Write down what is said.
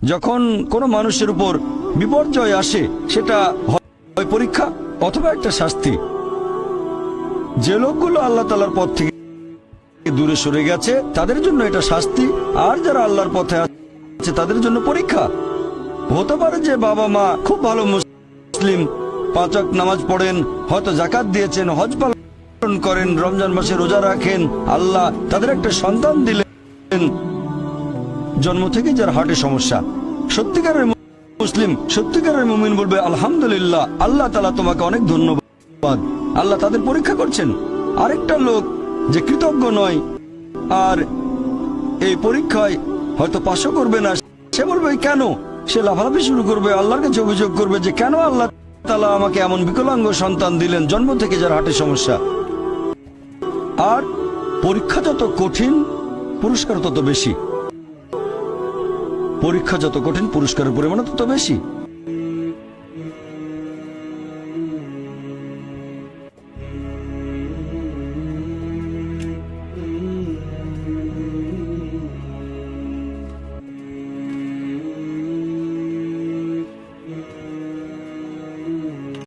যখন কোনো মানুষের উপর বিপর্যয় আসে, সেটা হয় পরীক্ষা অথবা একটা শাস্তি। যে লোকগুলো আল্লাহ তাআলার পথ থেকে দূরে সরে গেছে তাদের জন্য এটা শাস্তি, আর যারা আল্লাহর পথে আছে তাদের জন্য পরীক্ষা। হতে পারে যে বাবা মা খুব ভালো মুসলিম, 5 ওয়াক্ত নামাজ পড়েন, হয়তো যাকাত দিয়েছেন, হজ পালন করেন, রমজান মাসে রোজা রাখেন, আল্লাহ তাদের একটা সন্তান দিলেন জন্ম থেকে যার হার্টের সমস্যা। সত্যিকারের মুসলিম, সত্যিকারের মুমিন বলবে আলহামদুলিল্লাহ, আল্লাহ তাআলা তোমাকে অনেক ধন্যবাদ, আল্লাহ তাদের পরীক্ষা করছেন। আরেকটা লোক যে কৃতজ্ঞ নয় আর এই পরীক্ষায় হয়তো পাশও করবে না, সে বলবে কেন, সে লাফালাফি শুরু করবে, আল্লাহর কাছে অভিযোগ করবে যে কেন আল্লাহ তাআলা আমাকে এমন বিকলাঙ্গ সন্তান দিলেন জন্ম থেকে যার হার্টের সমস্যা। আর পরীক্ষা যত কঠিন পুরস্কার তত বেশি, পরীক্ষা যত কঠিন পুরস্কারের পরিমাণ তত বেশি।